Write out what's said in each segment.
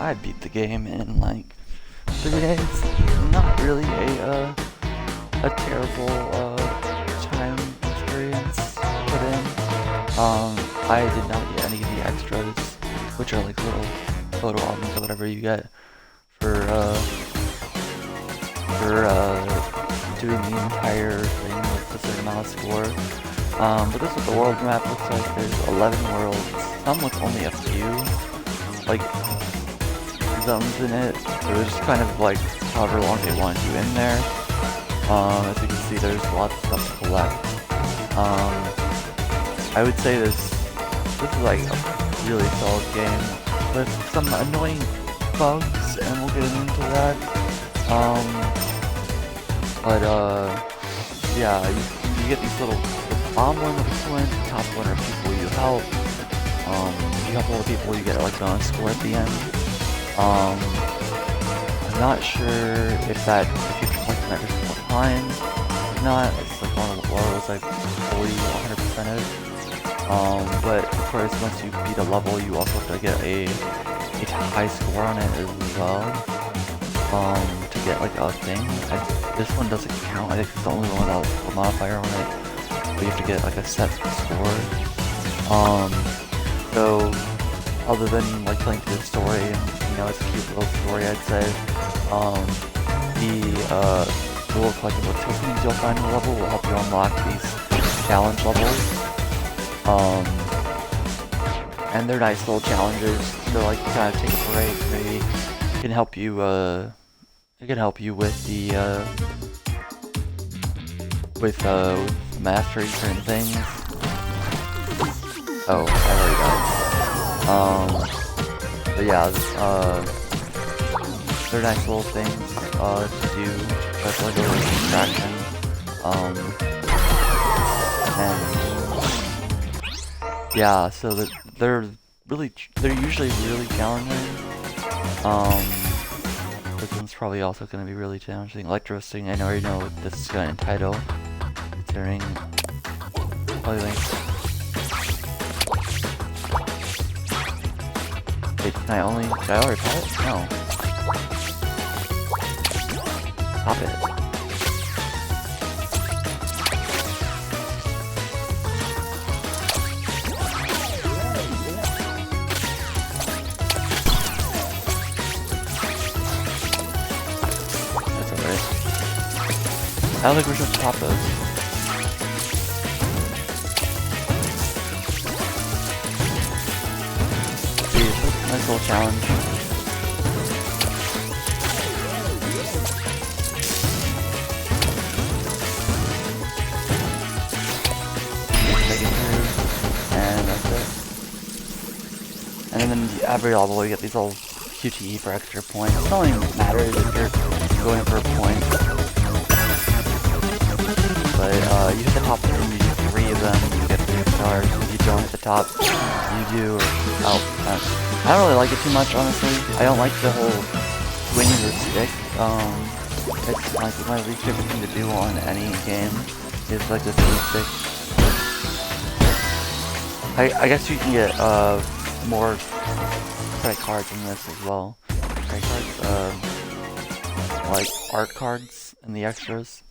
I beat the game in like 3 days. Not really a terrible time experience to put in. I did not get any of the extras, which are like little photo albums or whatever you get for doing the entire thing with a certain amount of score. But this is what the world map looks like. There's 11 worlds, some with only a few like zones in it. It was just kind of like however long they wanted you in there. As you can see, there's lots of stuff to collect. I would say this is like a really solid game with some annoying bugs, and we'll get into that. Yeah, you get these little bomb one with the point, the top one are people you help. You help all the people, you get like a score at the end. I'm not sure if you collect them every single time. If not, it's like one of the levels like fully 100% it. But of course, once you beat a level, you also have to get a high score on it as well. To get like a thing. This one doesn't count. I think it's the only one without a modifier on it. But you have to get like a set score. So other than like playing through the story, and you know, it's a cute little story, I'd say. The little collectible tokens you'll find in the level will help you unlock these challenge levels. And they're nice little challenges. So like you kind of take a break, maybe it can help you. It can help you with the with mastering certain things. Oh, I already got it. But yeah, they're nice little things to do. That's like a little distraction. And yeah, so they're usually really challenging. This one's probably also going to be really challenging. Electro-Sting, I already know what this is going to entitle, considering probably links. Wait, did I already tell it? No. Stop it. I don't think we're supposed to pop those. See, nice little challenge. Take it through, and that's it. And then every level you get these little QTE for extra points. It only matters if you're going for a point. But you hit the top 3, you do 3 of them, you get 3 stars. If you don't hit the top, you do. I don't really like it too much, honestly. I don't like the whole swinging the stick. It's like my least favorite thing to do on any game is like the swing stick. I guess you can get more credit cards in this as well. Credit cards, like art cards and the extras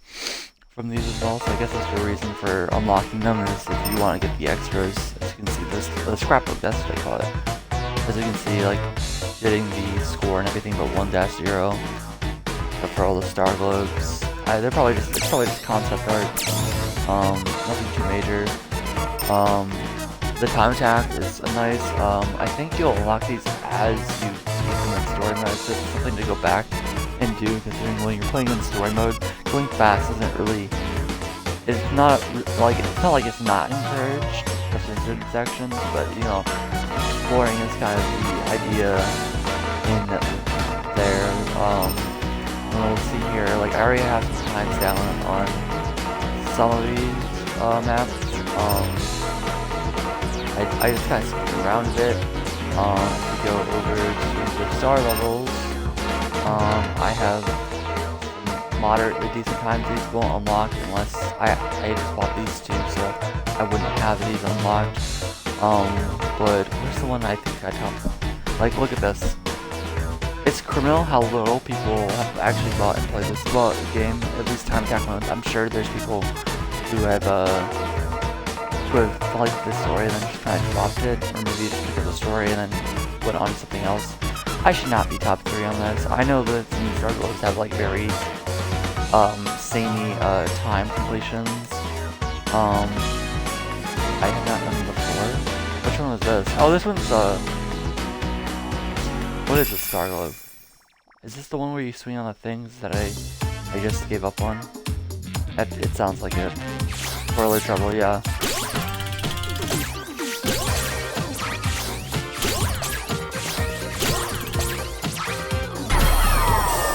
from these as well, so I guess that's the reason for unlocking them, is if you want to get the extras. As you can see, the scrapbook, that's what I call it. As you can see, like, getting the score and everything but 1-0, except for all the star globes. It's probably just concept art, nothing too major. The time attack is nice. I think you'll unlock these as you keep them in story mode, so it's something to go back and do, considering when you're playing in story mode, going fast isn't really, it's not like it's not encouraged, especially in certain sections, but you know, exploring is kind of the idea in there. And we'll see here, like I already have some times down on some of these maps. I just kind of skip around a bit. To go over to the star levels. I have moderately decent times. These won't unlock unless I just bought these two, so I wouldn't have these unlocked. But where's the one I think I topped? Like, look at this. it's criminal how little people have actually bought and played this game. At least time attack modes. I'm sure there's people who have liked this story and then just kind of dropped it, or maybe just picked up the story and then went on to something else. I should not be top 3 on this. I know that some of these strugglers have like very samey time completions. I have not done before. Which one was this? Oh, this one's what is this Star Globe? Is this the one where you swing on the things that I just gave up on? It sounds like it. Spoiler trouble, yeah.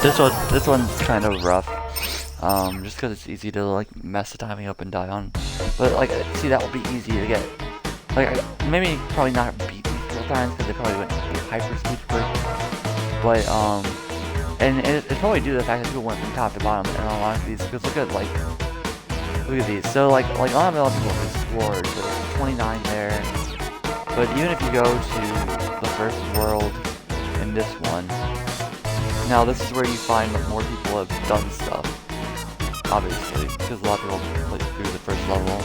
This one's kind of rough. Just because it's easy to like mess the timing up and die on. But like, see, that would be easy to get. Like, maybe probably not beat these 4 times because they probably wouldn't be hyper speed first. But and it's probably due to the fact that people went from top to bottom and unlocked these. Because look at these. So like a lot of people have explored. So there's 29 there. But even if you go to the first world in this one, now this is where you find that more people have done stuff. Obviously, because a lot of people play through the first level.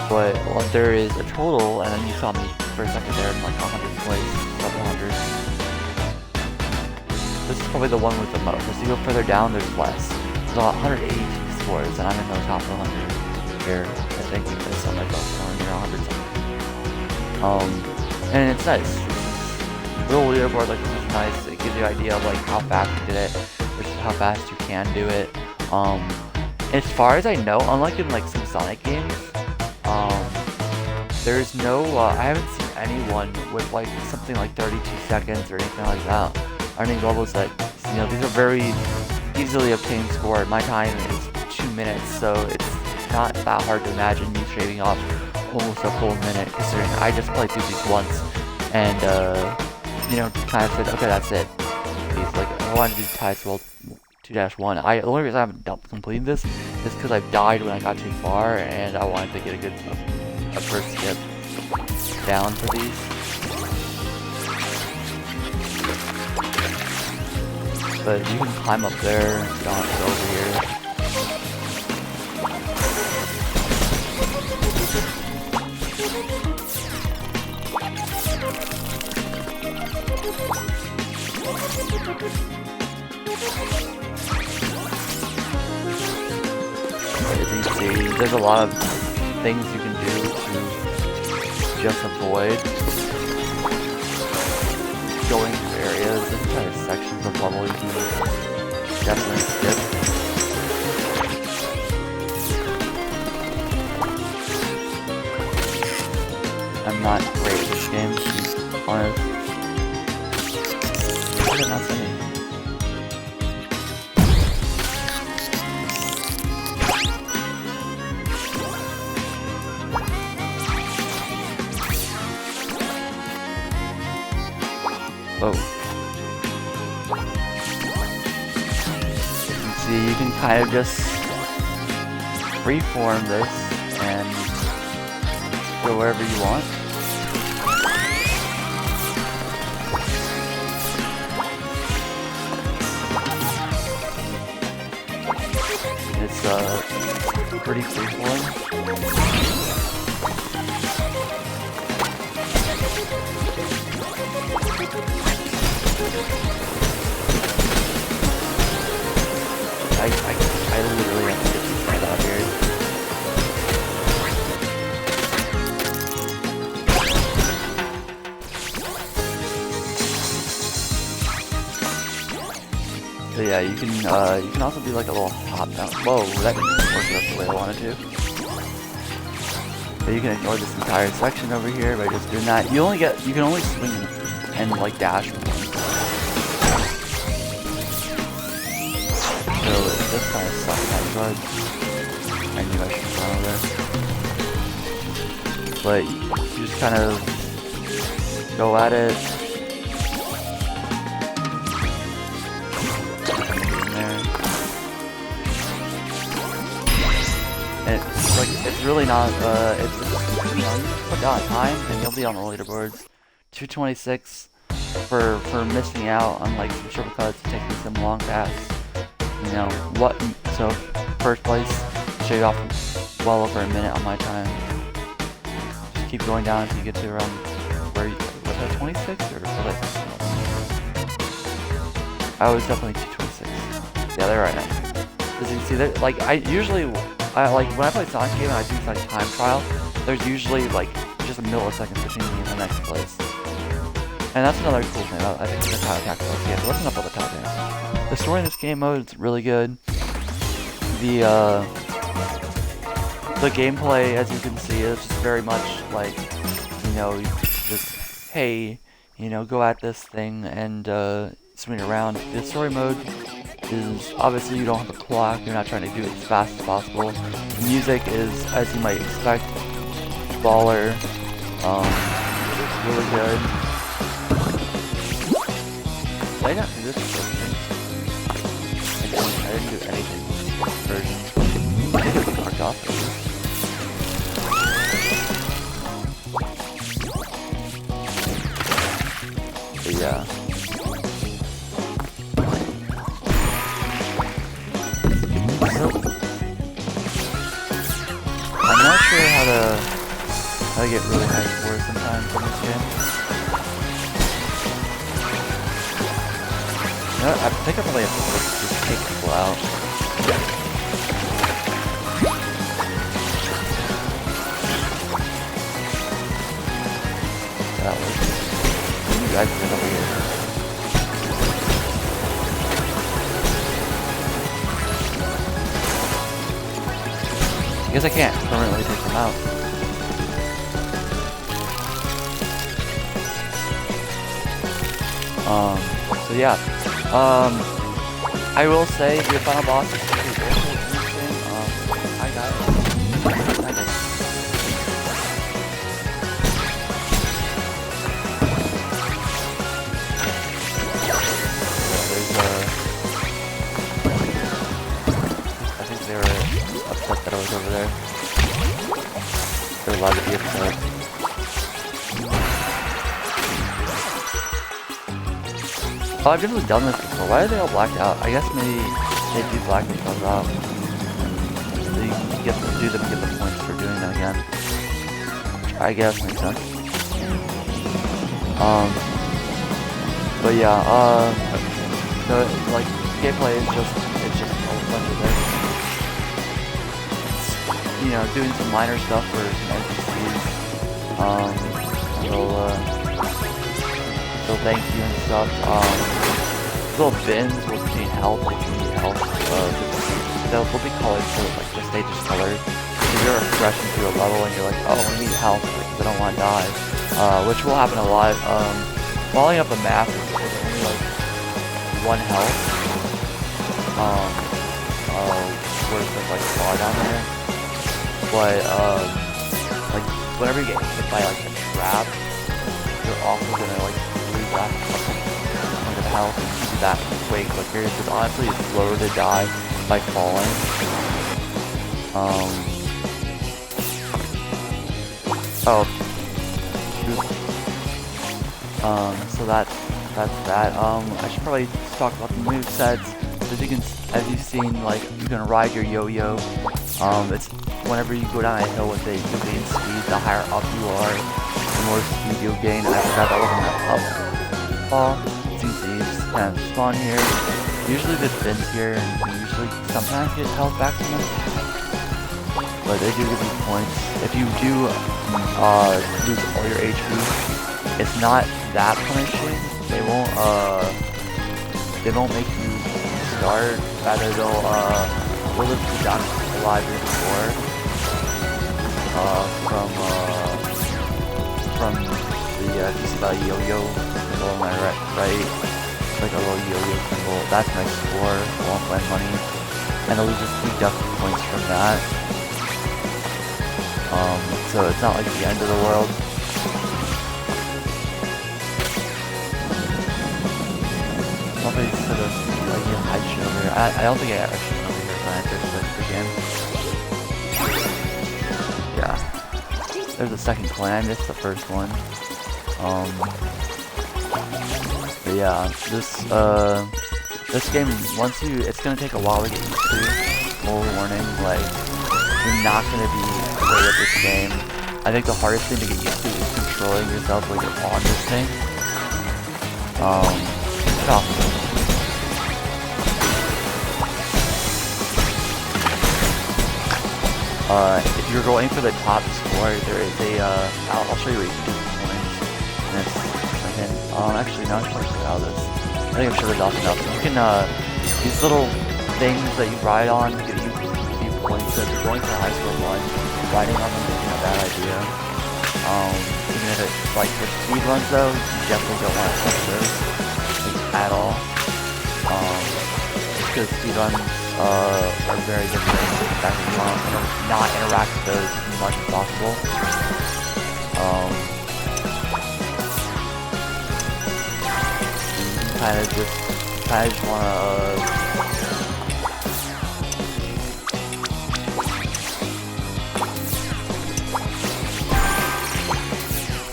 But there is a total, and then you saw me for a second there in like 100th place, level 100. This is probably the one with the most. As you go further down, there's less. There's 182 scores, and I'm in the top 100 here. I think there's something like that, 100 something. And it's nice. Little leaderboard like this is nice. It gives you an idea of like how fast you did it versus how fast you can do it. As far as I know, unlike in like some Sonic games, there's no I haven't seen anyone with like something like 32 seconds or anything like that. Or any levels that, you know, these are very easily obtained score. My time is 2 minutes, so it's not that hard to imagine me shaving off almost a full minute, considering I just played through these once and you know, kind of said, okay, that's it. Like, I wanted to do Tides World 2-1. The only reason I haven't completed this is because I've died when I got too far, and I wanted to get a first skip down for these. But you can climb up there, you don't have to go over here. As you can see, there's a lot of things you can do to just avoid going through areas and kind of sections of level you can definitely skip. I'm not great at this game, to be honest. Why did I not send me? Oh. You can see, you can kind of just freeform this and go wherever you want. It's pretty freeform. I literally have to get these guys out here. So yeah, you can also do like a little hop down. Whoa, that didn't work out the way I wanted to. So you can ignore this entire section over here by just doing that. You can only swing and like dash from one. So this kind of sucks that card. I knew I should have gone over there. But you just kind of go at it. And it's really not, it's, you know, you just put down a time and you'll be on the leaderboards. 226. for missing out on like some shortcuts, taking some long paths. You know what? So first place, shaved off well over a minute on my time. Just keep going down until you get to around where was that 26 or was that? I was definitely 226. Yeah, they're right now. As you can see, like I usually, like when I play Sonic game and I do like time trial, there's usually like just a millisecond between me and the next place. And that's another cool thing. I think that's how attack goes. Yeah, listen up all the top games. The story in this game mode is really good. The gameplay, as you can see, is just very much like, you know, just hey, you know, go at this thing and swing around. The story mode is obviously you don't have a clock. You're not trying to do it as fast as possible. The music is, as you might expect, baller. Really good. Did I not do this version? I didn't do anything with this version. I think it was marked off. But yeah. So, I'm not sure how to get really high scores sometimes in this game. You know, I think I probably have to just take people out. That works. You guys get over here. I guess I can't permanently take them out. So yeah. I will say the final boss is pretty interesting. Hi guys. Hi guys. I think they were upset that I was over there. They're allowed to be upset. Oh, I've never done this before. Why are they all blacked out? I guess maybe they do black themselves out. So you get to do them, get the points for doing that again. Which I guess makes sense. But yeah, so like gameplay is just a bunch of this. It's, you know, doing some minor stuff for some NPCs. They'll thank you and stuff. Little bins will contain health if you need health. They'll be colored so like the stage is colored. If you're rushing through a level and you're like, oh, I need health because I don't want to die, which will happen a lot. Falling up a map with only like one health, where there's like far down there. But like whenever you get hit by like a trap, you're also gonna like lose that kind of health and do that way quicker, because honestly it's slower to die by falling. So that's that. I should probably talk about the movesets. As you've seen, like you can ride your yo-yo. It's whenever you go down a hill with it, you'll gain speed. The higher up you are, the more speed you'll gain. I forgot that wasn't that up ball. As you can see, you just kind of spawn here. Usually there's bins here, and you usually sometimes get health back from them. But they do give you points. If you do lose all your HP, it's not that punishing. They won't make you start. Rather they'll lift you down alive before from the if you see that yo-yo symbol on my right, like a little yo-yo symbol. That's my score. I won't spend money, and I'll just deduct points from that. So it's not like the end of the world. Probably sort of like a hide shit over here. I don't think I ever should over here when I first played the game. Yeah. There's a second coin. I missed the first one. yeah, this game, it's gonna take a while to get used to. Full warning, like, you're not gonna be great at this game. I think the hardest thing to get used to is controlling yourself when you're on this thing. If you're going for the top score, there is a, I'll show you what you can do with points in a second. Actually, no, I should show you how this. I think I've showed it off enough. You can, these little things that you ride on give you points. So if you're going for high score 1, riding on them isn't a bad idea. Even if it's like for speed runs though, you definitely don't want to touch those like, at all. Because speed runs are very different. In fact, you want to not interact with those as much as possible. Kind of just want to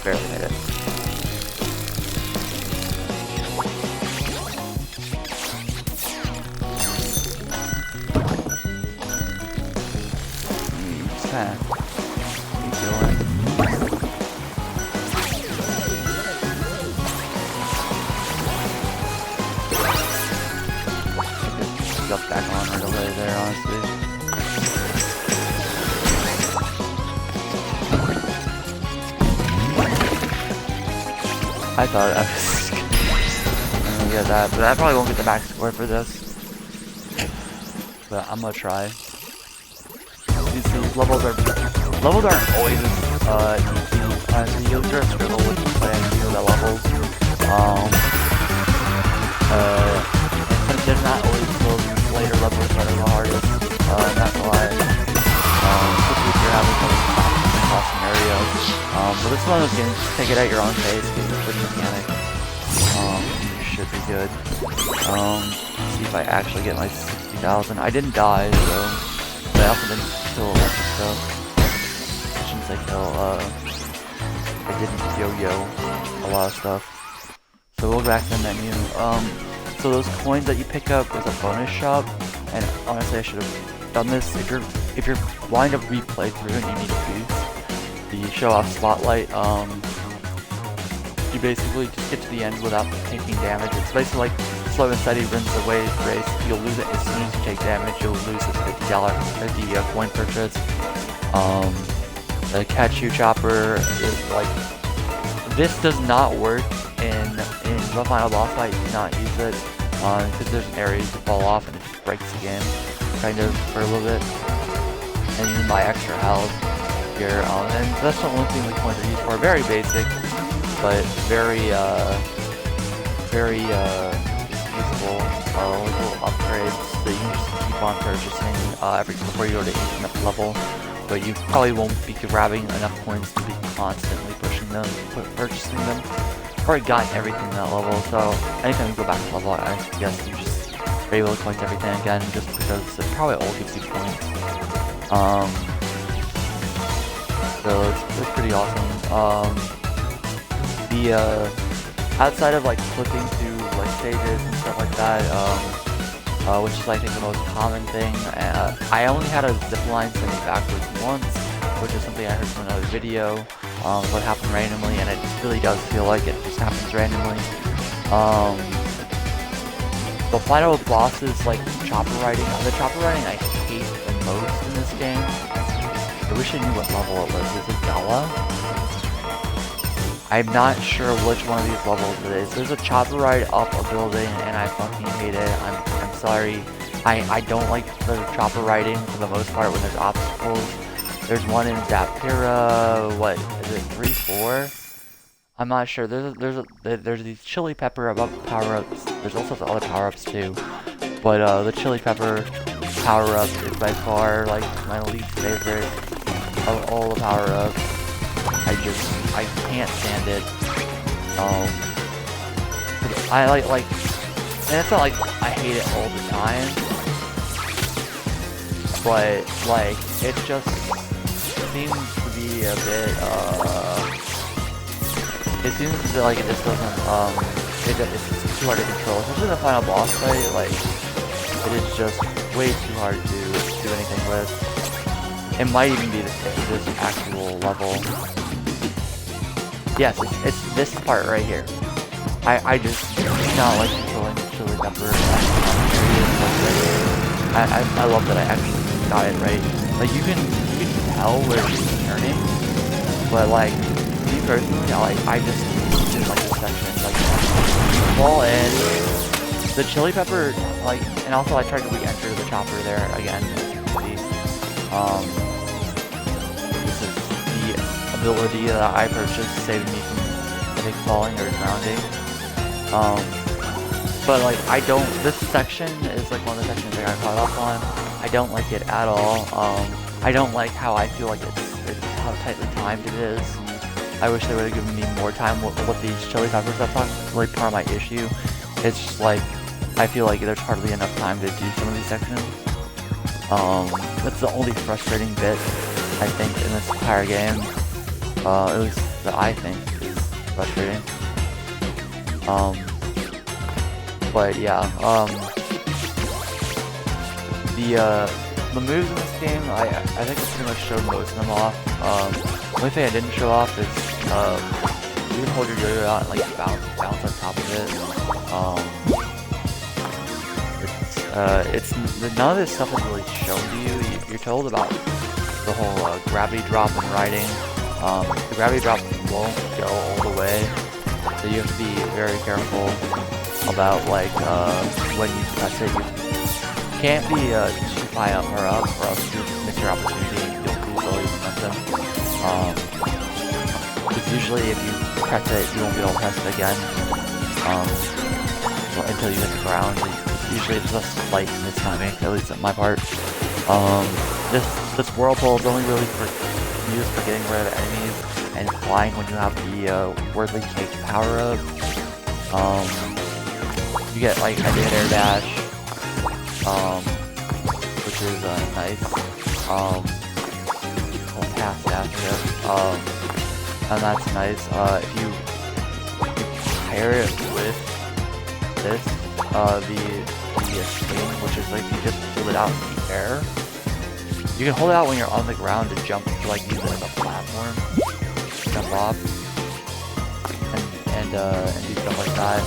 barely hit it. Just kind of keep going. Jump back on right away there, honestly. I thought I was gonna get that, but I probably won't get the max score for this. But I'm gonna try. These levels aren't always easy. You'll just struggle with playing the levels. There's not always those later levels that are the hardest, not gonna lie. Especially if you're having some across scenarios. But it's one of those games, just take it at your own pace, get your good mechanic. You should be good. See if I actually get my 60,000. I didn't die, so, but I also didn't kill a bunch of stuff. I shouldn't say kill, I didn't yo-yo a lot of stuff. So we'll go back to the menu. So those coins that you pick up is a bonus shop, and honestly I should have done this. If you're wanting to replay through and you need a boost, the show off spotlight, you basically just get to the end without taking damage. It's basically like slow and steady wins the race. You'll lose it as soon as you take damage. You'll lose the $50 coin purchase. The catch you chopper is like, this does not work in the final boss fight. Do not use it because there's an area you can fall off and it just breaks the game kind of for a little bit. And you buy extra health here, and that's the only thing the coins are used for. Very basic, but very useful. Little upgrades that you can just keep on purchasing before you go to infinite level. But you probably won't be grabbing enough coins to be constantly purchasing them. Already gotten everything in that level, so anytime you go back to level, I guess you just are able to collect everything again, just because it probably all gives you points. So it's pretty awesome. Outside of like flipping through like stages and stuff like that, which is I think the most common thing. I only had a zipline send me backwards once, which is something I heard from another video. What happened randomly, and it really does feel like it just happens randomly. The final boss is like chopper riding. The chopper riding I hate the most in this game. I wish I knew what level it was. Is it Gala? I'm not sure which one of these levels it is. There's a chopper ride up a building, and I fucking hate it. I'm sorry. I don't like the chopper riding for the most part when there's obstacles. There's one in Zapira, what is it, 3, 4? I'm not sure. There's these chili pepper power-ups. There's also the other power-ups too. But the chili pepper power-up is by far like my least favorite of all the power-ups. I can't stand it. I like, and it's not like I hate it all the time, but like it just seems to be a bit, it seems like it just doesn't it's too hard to control. Especially the final boss fight, like, it is just way too hard to do anything with. It might even be this actual level. Yes, it's this part right here. I just do not like controlling the chili pepper. I love that I actually got it right. Like you can tell where she's turning, but like me personally, I just didn't like this section. Like you fall in, the chili pepper, like, and also I tried to re-enter the chopper there again. As you can see, this is the ability that I purchased, saving me from I think falling or drowning. But like this section is like one of the sections I got caught up on. I don't like it at all. I don't like how I feel like it's how tightly timed it is. I wish they would have given me more time with these chili peppers. That's not really part of my issue. It's just like, I feel like there's hardly enough time to do some of these sections. That's the only frustrating bit, I think, in this entire game. At least that I think is frustrating. But yeah, the moves in this game, I think I pretty much showed most of them off. The only thing I didn't show off is you can hold your yo-yo out and like bounce on top of it. It's none of this stuff is really shown to you. You're told about the whole gravity drop and riding. The gravity drop won't go all the way, so you have to be very careful about like when you press it. You can't be too high up or else you miss your opportunity. You'll lose all your momentum. Because usually if you press it, you won't be able to press it again until you hit the ground. Usually it's just slight mistiming, at least at my part. This whirlpool is only really used for getting rid of enemies and flying when you have the Worldly Cake power-up. You get like I did air dash, which is nice. Pass dash, and that's nice. If you pair it with this, the swing, which is like you just hold it out in the air. You can hold it out when you're on the ground to jump, to like use it as a platform, jump off, and do stuff like that.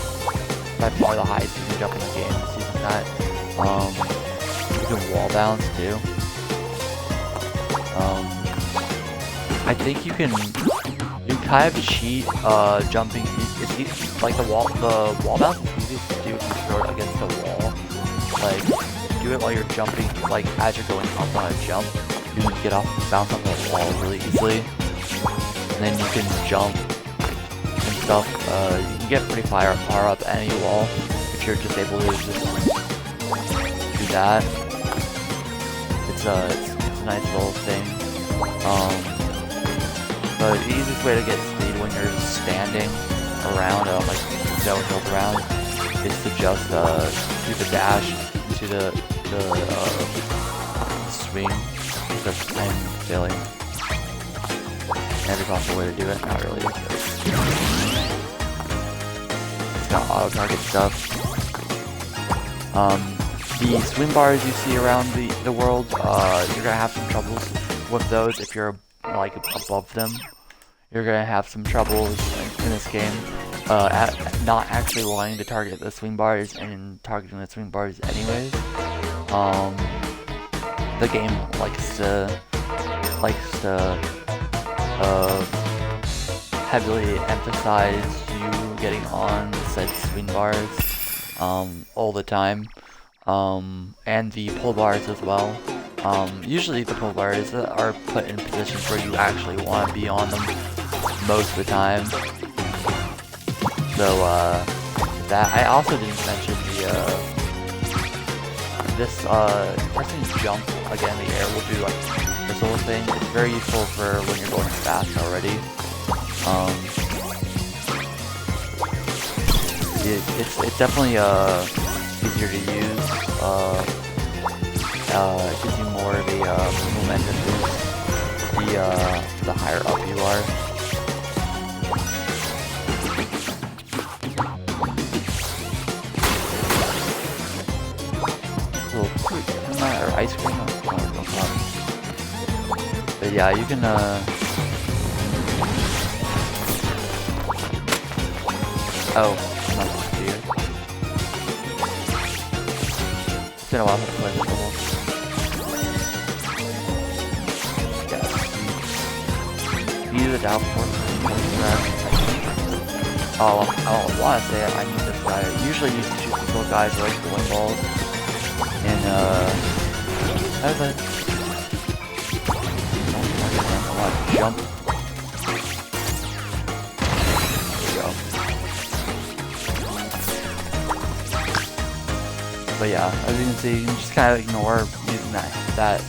That's probably the highest you can jump in the game, using that. You can wall bounce too. I think you kind of cheat jumping. It's easy, like the wall bounce is easy to do if you throw it against the wall. Like do it while you're jumping, like as you're going up on a jump, you can get off, bounce off the wall really easily, and then you can jump and stuff. You can get pretty far up any wall if you're just able to just do that. It's a nice little thing. The easiest way to get speed when you're standing around, like downhill ground, is to just do the dash into the swing. Because I'm failing every possible way to do it. Not really. It's got auto target stuff. The swing bars you see around the world, you're gonna have some troubles with those if you're like above them. You're gonna have some troubles in this game at not actually wanting to target the swing bars and targeting the swing bars anyways. The game likes to heavily emphasize you getting on said swing bars all the time, and the pull bars as well. Usually the pull bars are put in positions where you actually want to be on them most of the time. So that I also didn't mention this pressing jump again in the air will do like this little thing. It's very useful for when you're going fast already. It's definitely easier to use. It gives you more of a momentum boost the higher up you are. ice cream. No problem. But yeah, you can oh, I'm not here. It's been a while since I played this level. Yeah. Use the down force. Oh, I want to say I need this guy. Usually you can shoot these little guys like bowling balls. And I want to jump. There we go. But yeah, as you can see, you can just kind of ignore using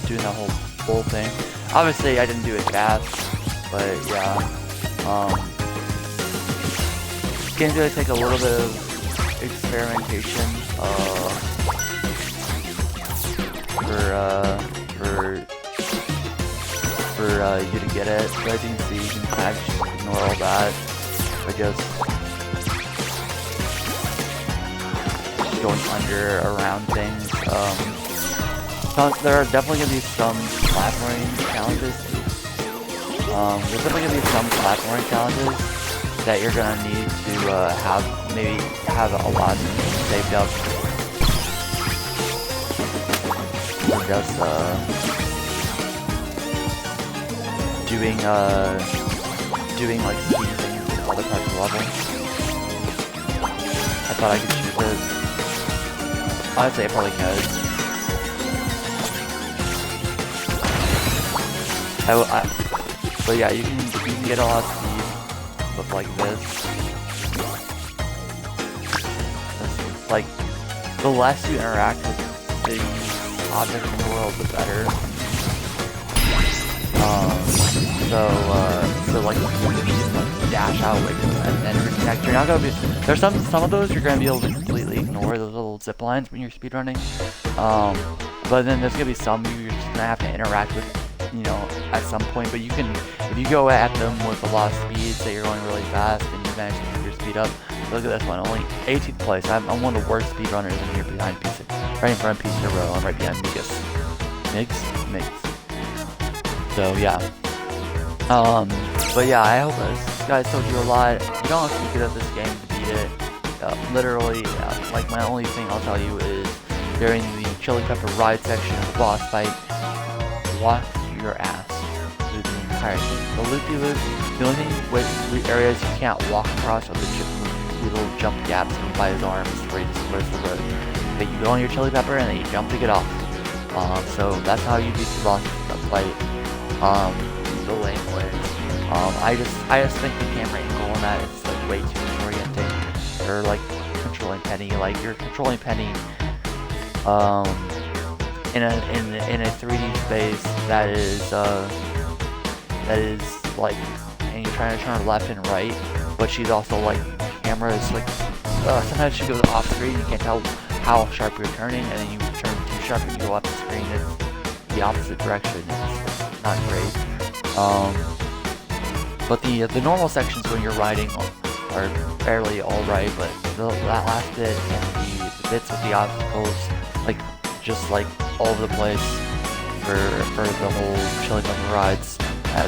doing that whole bowl thing. Obviously, I didn't do it fast, but yeah. Game's gonna take a little bit of experimentation for you to get it. But as you can see, you can kind of just ignore all that by just going under around things. There are definitely gonna be some platforming challenges. There's definitely gonna be some platforming challenges that you're gonna need to maybe have a lot saved up. Or just doing like speed things in other parts of the level. I thought I could choose it. Honestly, I probably could. But yeah, you can get a lot of speed with like this. Like, the less you interact with the objects in the world, the better. So like you just dash out like and reconnect. You're not gonna be. There's some of those you're gonna be able to completely ignore, those little zip lines when you're speedrunning. But then there's gonna be some you're just gonna have to interact with, you know, at some point. But you can, if you go at them with a lot of speed, say you're going really fast and you manage to keep your speed up. Look at this one, only 18th place. I'm one of the worst speedrunners in here behind PC, right in front of PC Row. I'm right behind Migs. So yeah. But yeah, I hope this guys told you a lot. You don't have to be good at this game to beat it. Literally, like my only thing I'll tell you is during the Chili Pepper ride section of the boss fight, walk your ass through the entire thing. The loopy-loop, the only thing with areas you can't walk across are the little jump gaps by his arms where he just squares the road. But you go on your Chili Pepper and then you jump to get off. So that's how you beat the boss fight. The lame way. I just think the camera angle on that is like way too disorienting. Or like controlling Penny, like you're controlling Penny in a 3D space that is like, and you're trying to turn left and right, but she's also like, camera is like, sometimes she goes off screen, you can't tell how sharp you're turning, and then you turn too sharp and you go off the screen. It's the opposite direction. It's not great. But the normal sections when you're riding are fairly alright, but that last bit and the bits with the obstacles, like just like all over the place for the whole Chili Pepper rides,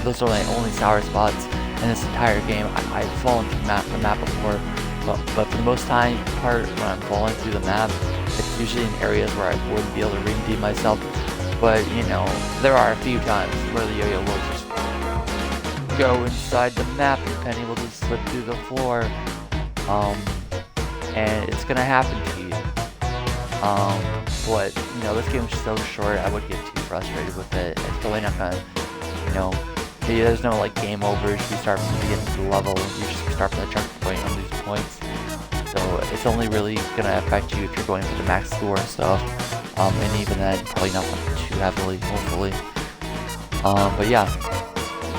those are my only sour spots in this entire game. I've fallen through the map before, but for the most part when I'm falling through the map, it's usually in areas where I wouldn't be able to redeem myself. But you know, there are a few times where the yo-yo will just go inside the map and Penny will just slip through the floor, and it's gonna happen to you. But you know, this game's so short, I would get too frustrated with it. It's probably not gonna, you know, there's no like game overs. You start from the beginning of the level, you just start from the checkpoint and lose points. So it's only really gonna affect you if you're going for the max score and stuff. And even then, probably not too heavily, hopefully. But yeah.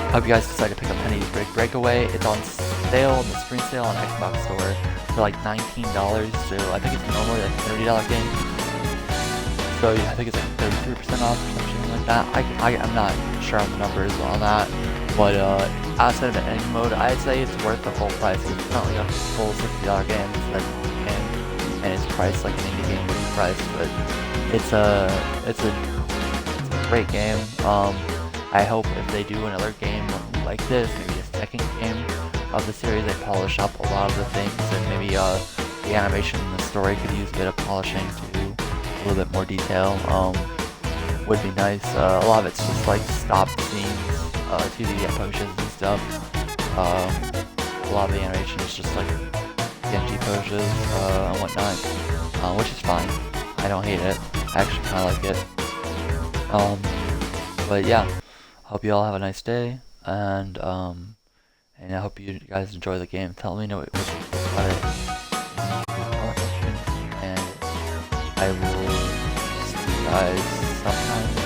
I hope you guys decide to pick up Penny's Breakaway. It's on sale, in the spring sale on Xbox Store for like $19, so I think it's normally like a $30 game. So yeah, I think it's like 33% off or something like that. I'm not sure on the numbers on that, but outside of any mode, I'd say it's worth the full price. It's not like a full $60 game, and it's priced like an indie game would be priced, but it's a great game. I hope if they do another game like this, maybe a second game of the series, they polish up a lot of the things, and maybe the animation and the story could use a bit of polishing to a little bit more detail. Would be nice. A lot of it's just like stopped scenes, 2D potions and stuff. A lot of the animation is just like Genji poses and whatnot, which is fine. I don't hate it. I actually kind of like it. But yeah, hope you all have a nice day, and I hope you guys enjoy the game. Tell me what you think about it in the comment section, and I will see you guys sometime.